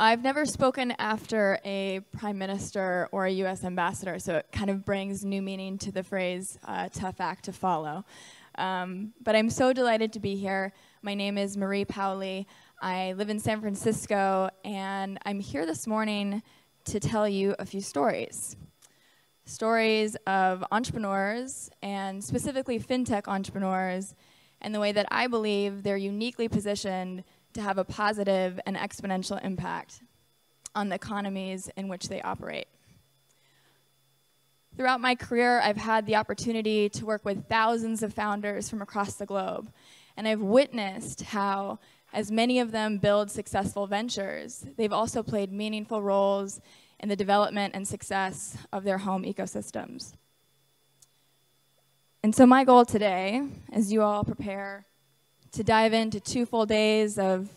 I've never spoken after a prime minister or a US ambassador, so it kind of brings new meaning to the phrase, tough act to follow. But I'm so delighted to be here. My name is Marie Paoli. I live in San Francisco, and I'm here this morning to tell you a few stories. Stories of entrepreneurs, and specifically fintech entrepreneurs, and the way that I believe they're uniquely positioned to have a positive and exponential impact on the economies in which they operate. Throughout my career, I've had the opportunity to work with thousands of founders from across the globe, and I've witnessed how, as many of them build successful ventures, they've also played meaningful roles in the development and success of their home ecosystems. And so my goal today, as you all prepare to dive into 2 full days of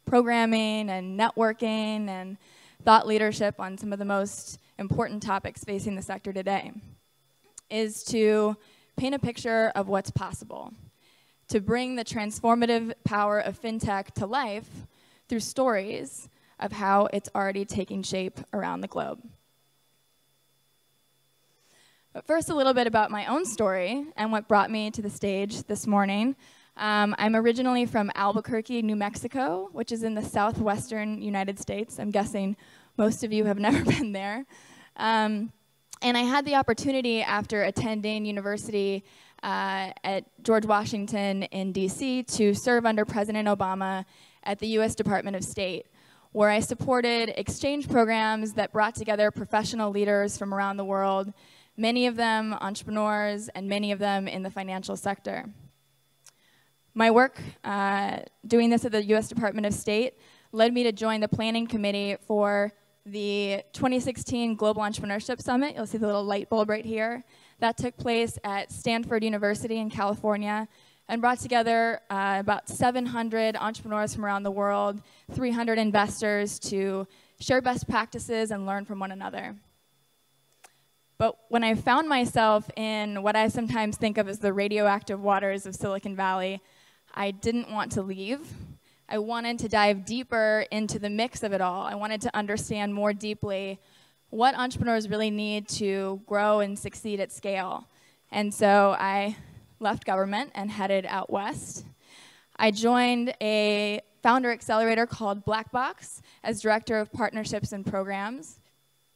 programming and networking and thought leadership on some of the most important topics facing the sector today, is to paint a picture of what's possible, to bring the transformative power of fintech to life through stories of how it's already taking shape around the globe. But first, a little bit about my own story and what brought me to the stage this morning. I'm originally from Albuquerque, New Mexico, which is in the southwestern United States. I'm guessing most of you have never been there. And I had the opportunity, after attending university at George Washington in DC, to serve under President Obama at the US Department of State, where I supported exchange programs that brought together professional leaders from around the world, many of them entrepreneurs and many of them in the financial sector. My work doing this at the US Department of State led me to join the planning committee for the 2016 Global Entrepreneurship Summit. You'll see the little light bulb right here. That took place at Stanford University in California and brought together about 700 entrepreneurs from around the world, 300 investors, to share best practices and learn from one another. But when I found myself in what I sometimes think of as the radioactive waters of Silicon Valley, I didn't want to leave. I wanted to dive deeper into the mix of it all. I wanted to understand more deeply what entrepreneurs really need to grow and succeed at scale. And so I left government and headed out west. I joined a founder accelerator called Blackbox as director of partnerships and programs.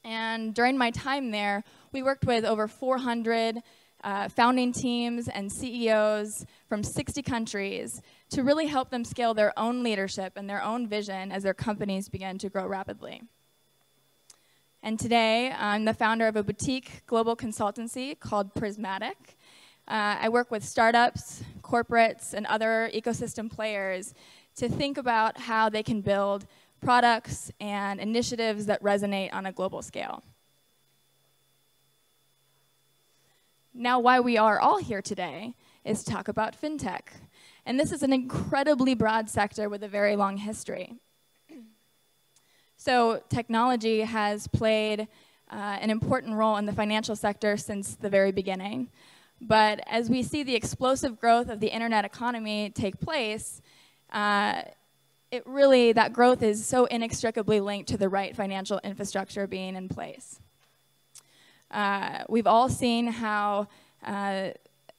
And during my time there, we worked with over 400 founding teams and CEOs from 60 countries to really help them scale their own leadership and their own vision as their companies began to grow rapidly. And today, I'm the founder of a boutique global consultancy called Prismatic. I work with startups, corporates, and other ecosystem players to think about how they can build products and initiatives that resonate on a global scale. Now, why we are all here today is to talk about fintech. And this is an incredibly broad sector with a very long history. So technology has played an important role in the financial sector since the very beginning. But as we see the explosive growth of the internet economy take place, that growth is so inextricably linked to the right financial infrastructure being in place. We've all seen how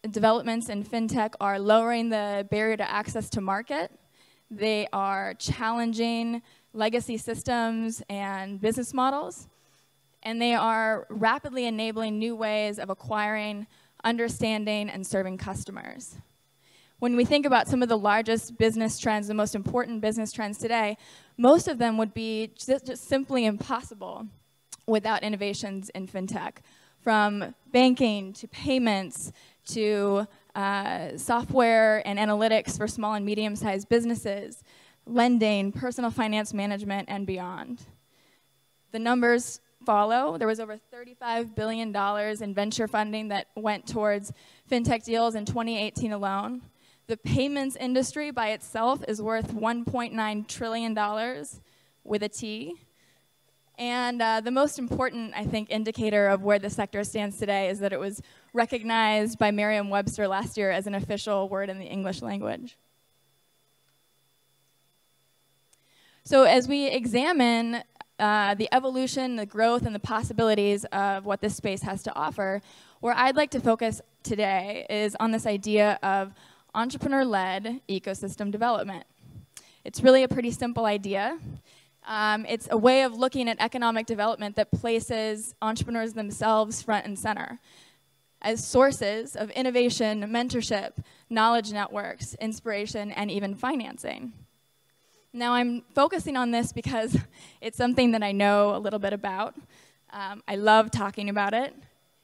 developments in fintech are lowering the barrier to access to market. They are challenging legacy systems and business models. And they are rapidly enabling new ways of acquiring, understanding, and serving customers. When we think about some of the largest business trends, the most important business trends today, most of them would be just simply impossible without innovations in fintech, from banking to payments to software and analytics for small and medium-sized businesses, lending, personal finance management, and beyond. The numbers follow. There was over $35 billion in venture funding that went towards fintech deals in 2018 alone. The payments industry by itself is worth $1.9 trillion with a T. And the most important, I think, indicator of where the sector stands today is that it was recognized by Merriam-Webster last year as an official word in the English language. So as we examine the evolution, the growth, and the possibilities of what this space has to offer, where I'd like to focus today is on this idea of entrepreneur-led ecosystem development. It's really a pretty simple idea. It's a way of looking at economic development that places entrepreneurs themselves front and center as sources of innovation, mentorship, knowledge networks, inspiration, and even financing. Now, I'm focusing on this because it's something that I know a little bit about. I love talking about it,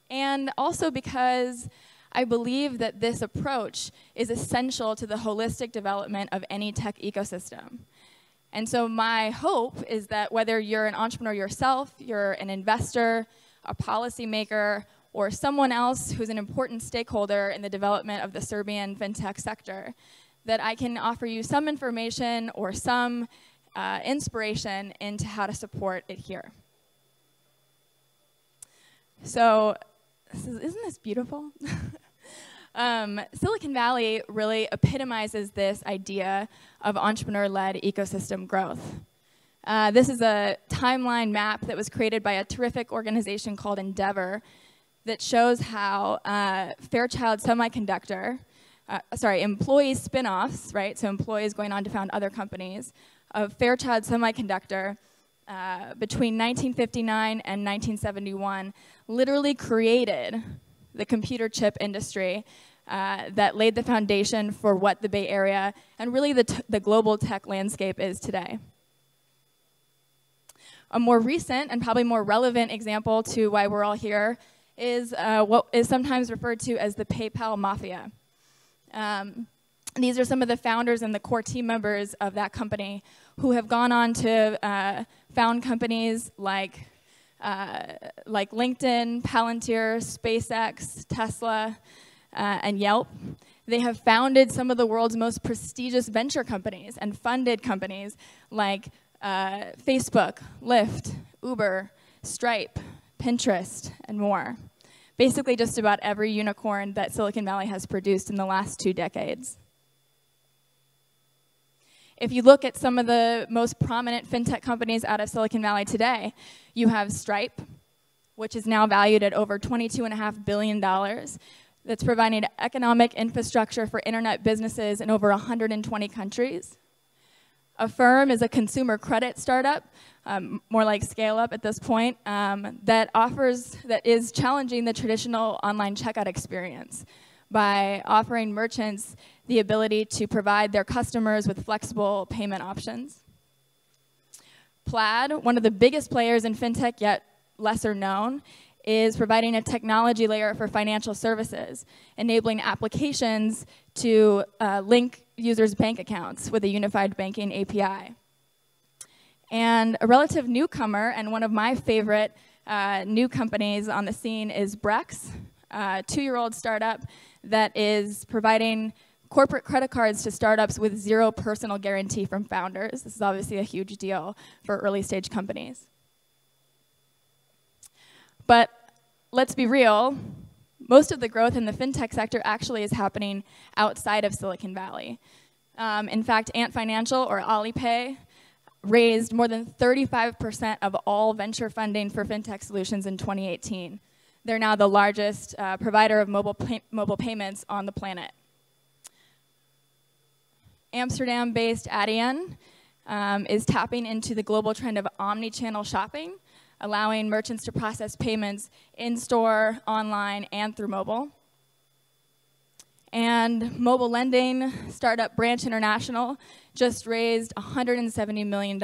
and also because I believe that this approach is essential to the holistic development of any tech ecosystem. And so my hope is that whether you're an entrepreneur yourself, you're an investor, a policymaker, or someone else who's an important stakeholder in the development of the Serbian fintech sector, that I can offer you some information or some inspiration into how to support it here. So, isn't this beautiful? Silicon Valley really epitomizes this idea of entrepreneur-led ecosystem growth. This is a timeline map that was created by a terrific organization called Endeavor that shows how Fairchild Semiconductor, employee spin-offs, right? So employees going on to found other companies, of Fairchild Semiconductor between 1959 and 1971 literally created the computer chip industry that laid the foundation for what the Bay Area and really the global tech landscape is today. A more recent and probably more relevant example to why we're all here is what is sometimes referred to as the PayPal Mafia. These are some of the founders and the core team members of that company who have gone on to found companies like LinkedIn, Palantir, SpaceX, Tesla, and Yelp. They have founded some of the world's most prestigious venture companies and funded companies like Facebook, Lyft, Uber, Stripe, Pinterest, and more. Basically just about every unicorn that Silicon Valley has produced in the last 2 decades. If you look at some of the most prominent fintech companies out of Silicon Valley today, you have Stripe, which is now valued at over $22.5 billion, that's providing economic infrastructure for internet businesses in over 120 countries. Affirm is a consumer credit startup, more like scale-up at this point, that is challenging the traditional online checkout experience by offering merchants the ability to provide their customers with flexible payment options. Plaid, one of the biggest players in fintech, yet lesser known, is providing a technology layer for financial services, enabling applications to link users' bank accounts with a unified banking API. And a relative newcomer, and one of my favorite new companies on the scene, is Brex, a 2-year-old startup that is providing corporate credit cards to startups with 0 personal guarantee from founders. This is obviously a huge deal for early stage companies. But let's be real, most of the growth in the fintech sector actually is happening outside of Silicon Valley. In fact, Ant Financial, or Alipay, raised more than 35% of all venture funding for fintech solutions in 2018. They're now the largest provider of mobile payments on the planet. Amsterdam-based Adyen is tapping into the global trend of omni-channel shopping, allowing merchants to process payments in-store, online, and through mobile. And mobile lending startup Branch International just raised $170 million,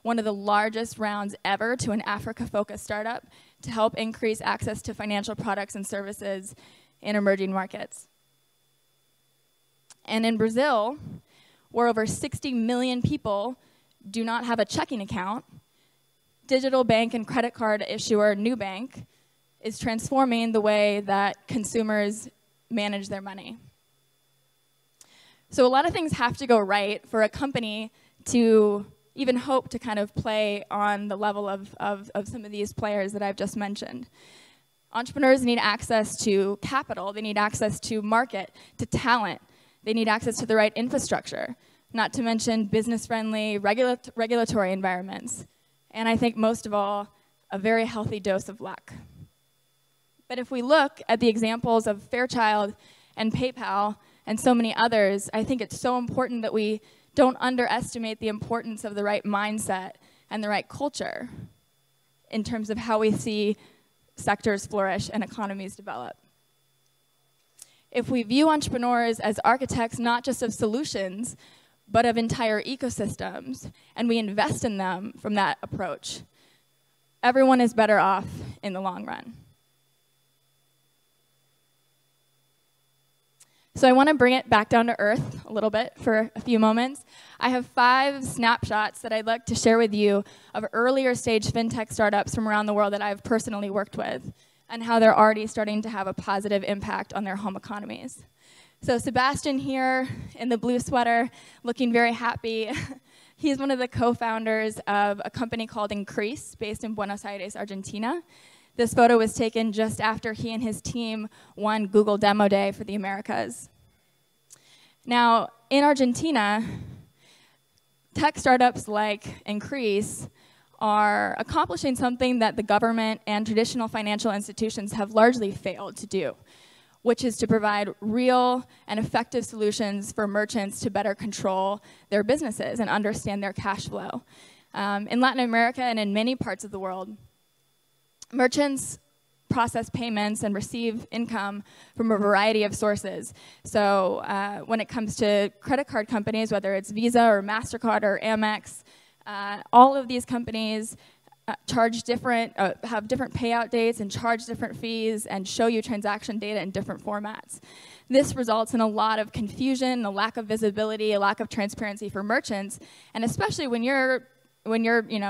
one of the largest rounds ever to an Africa-focused startup to help increase access to financial products and services in emerging markets. And in Brazil, where over 60 million people do not have a checking account, digital bank and credit card issuer Nubank is transforming the way that consumers manage their money. So a lot of things have to go right for a company to even hope to kind of play on the level of some of these players that I've just mentioned. Entrepreneurs need access to capital, they need access to market, to talent, they need access to the right infrastructure. not to mention business-friendly regulatory environments, and I think most of all, a very healthy dose of luck. But if we look at the examples of Fairchild and PayPal and so many others, I think it's so important that we don't underestimate the importance of the right mindset and the right culture in terms of how we see sectors flourish and economies develop. If we view entrepreneurs as architects not just of solutions, but of entire ecosystems, and we invest in them from that approach, everyone is better off in the long run. So I want to bring it back down to earth a little bit for a few moments. I have 5 snapshots that I'd like to share with you of earlier stage fintech startups from around the world that I've personally worked with and how they're already starting to have a positive impact on their home economies. So Sebastian here in the blue sweater, looking very happy. He's one of the co-founders of a company called Increase, based in Buenos Aires, Argentina. This photo was taken just after he and his team won Google Demo Day for the Americas. Now, in Argentina, tech startups like Increase are accomplishing something that the government and traditional financial institutions have largely failed to do, which is to provide real and effective solutions for merchants to better control their businesses and understand their cash flow. In Latin America and in many parts of the world, merchants process payments and receive income from a variety of sources. So when it comes to credit card companies, whether it's Visa or MasterCard or Amex, all of these companies have different payout dates and charge different fees and show you transaction data in different formats. This results in a lot of confusion, a lack of visibility, a lack of transparency for merchants, and especially when you're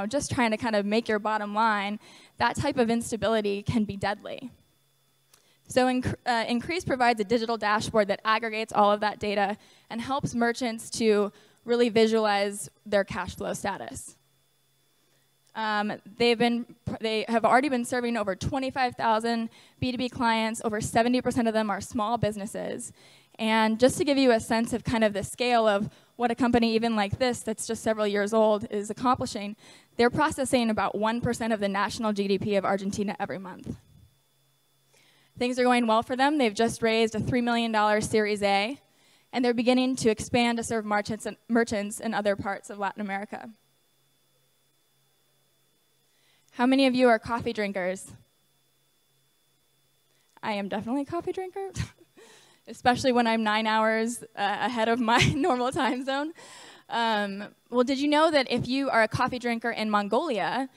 just trying to kind of make your bottom line, that type of instability can be deadly. So Increase provides a digital dashboard that aggregates all of that data and helps merchants to really visualize their cash flow status. They have already been serving over 25,000 B2B clients. Over 70% of them are small businesses. And just to give you a sense of kind of the scale of what a company even like this, that's just several years old, is accomplishing, they're processing about 1% of the national GDP of Argentina every month. Things are going well for them. They've just raised a $3 million Series A, and they're beginning to expand to serve merchants in other parts of Latin America. How many of you are coffee drinkers? I am definitely a coffee drinker, especially when I'm 9 hours ahead of my normal time zone. Well, did you know that if you are a coffee drinker in Mongolia,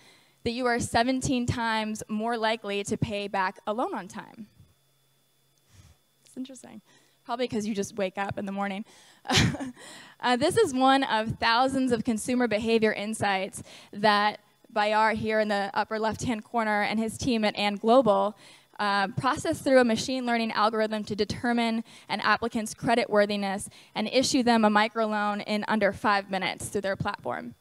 that you are 17 times more likely to pay back a loan on time? It's interesting. Probably because you just wake up in the morning. This is one of thousands of consumer behavior insights that Bayar here in the upper left-hand corner and his team at And Global process through a machine learning algorithm to determine an applicant's creditworthiness and issue them a microloan in under 5 minutes through their platform.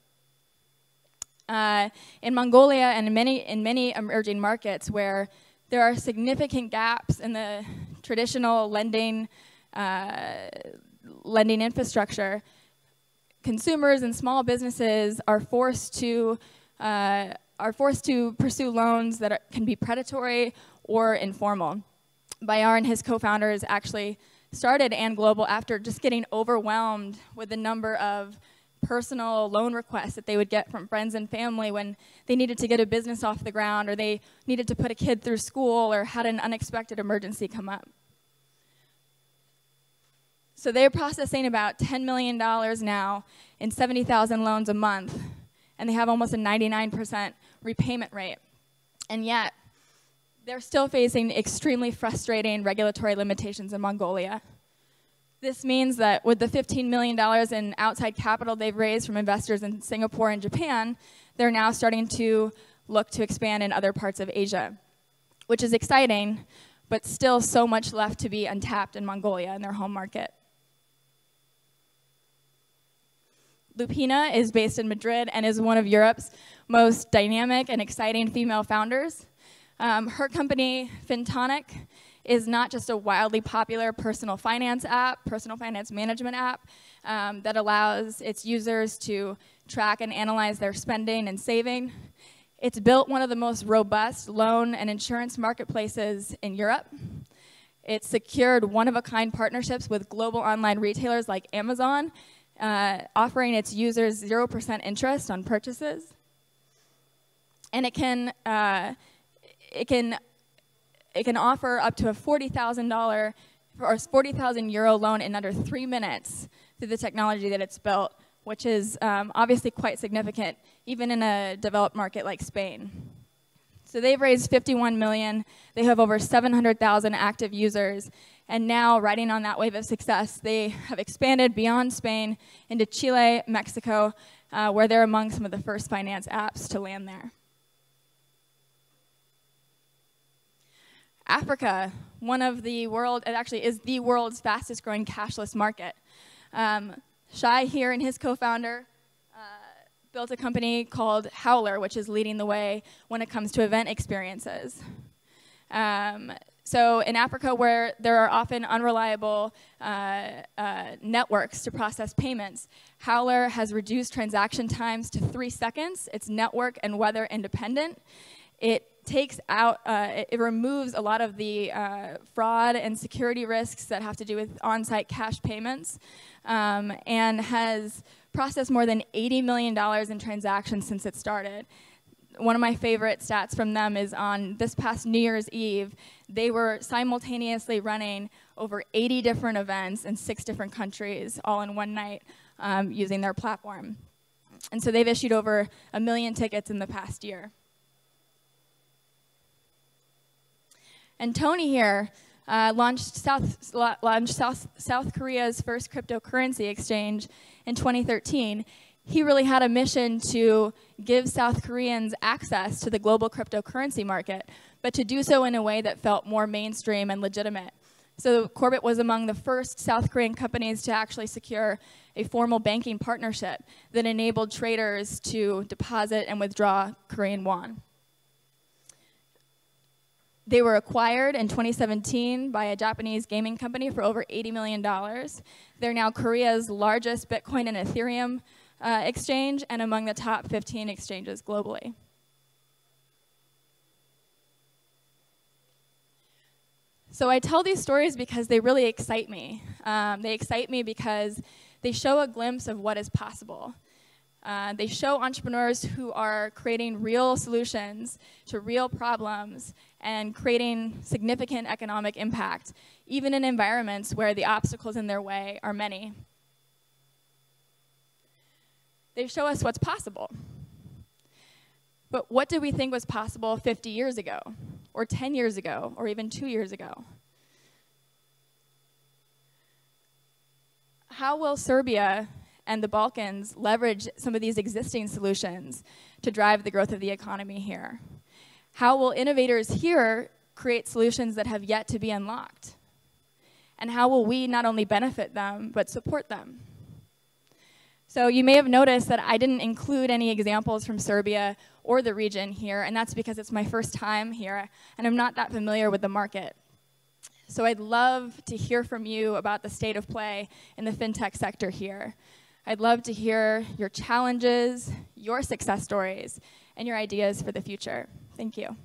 In Mongolia and in many emerging markets where there are significant gaps in the traditional lending infrastructure, consumers and small businesses are forced to pursue loans that can be predatory or informal. Bayar and his co-founders actually started And Global after just getting overwhelmed with the number of personal loan requests that they would get from friends and family when they needed to get a business off the ground or they needed to put a kid through school or had an unexpected emergency come up. So they're processing about $10 million now in 70,000 loans a month, and they have almost a 99% repayment rate. And yet, they're still facing extremely frustrating regulatory limitations in Mongolia. This means that with the $15 million in outside capital they've raised from investors in Singapore and Japan, they're now starting to look to expand in other parts of Asia, which is exciting, but still so much left to be untapped in Mongolia, in their home market. Lupina is based in Madrid and is one of Europe's most dynamic and exciting female founders. Her company, Tonic, is not just a wildly popular personal finance app, personal finance management app, that allows its users to track and analyze their spending and saving. It's built one of the most robust loan and insurance marketplaces in Europe. It's secured one-of-a-kind partnerships with global online retailers like Amazon, offering its users 0% interest on purchases. And it can offer up to a $40,000 or 40,000 euro loan in under 3 minutes through the technology that it's built, which is obviously quite significant, even in a developed market like Spain. So they've raised 51 million. They have over 700,000 active users. And now, riding on that wave of success, they have expanded beyond Spain into Chile, Mexico, where they're among some of the first finance apps to land there. Africa, one of the world, it actually is the world's fastest growing cashless market. Shai here and his co-founder built a company called Howler, which is leading the way when it comes to event experiences. So in Africa, where there are often unreliable networks to process payments, Howler has reduced transaction times to 3 seconds. It's network and weather independent. It takes out, it removes a lot of the fraud and security risks that have to do with on-site cash payments, and has processed more than $80 million in transactions since it started. One of my favorite stats from them is on this past New Year's Eve, they were simultaneously running over 80 different events in 6 different countries, all in one night, using their platform. And so they've issued over 1 million tickets in the past year. And Tony here launched South Korea's first cryptocurrency exchange in 2013. He really had a mission to give South Koreans access to the global cryptocurrency market, but to do so in a way that felt more mainstream and legitimate. So Corbett was among the first South Korean companies to actually secure a formal banking partnership that enabled traders to deposit and withdraw Korean won. They were acquired in 2017 by a Japanese gaming company for over $80 million. They're now Korea's largest Bitcoin and Ethereum exchange and among the top 15 exchanges globally. So I tell these stories because they really excite me. They excite me because they show a glimpse of what is possible. They show entrepreneurs who are creating real solutions to real problems and creating significant economic impact, even in environments where the obstacles in their way are many. They show us what's possible. But what did we think was possible 50 years ago, or 10 years ago, or even 2 years ago? How will Serbia and the Balkans leverage some of these existing solutions to drive the growth of the economy here? How will innovators here create solutions that have yet to be unlocked? And how will we not only benefit them, but support them? So you may have noticed that I didn't include any examples from Serbia or the region here, and that's because it's my first time here, and I'm not that familiar with the market. So I'd love to hear from you about the state of play in the fintech sector here. I'd love to hear your challenges, your success stories, and your ideas for the future. Thank you.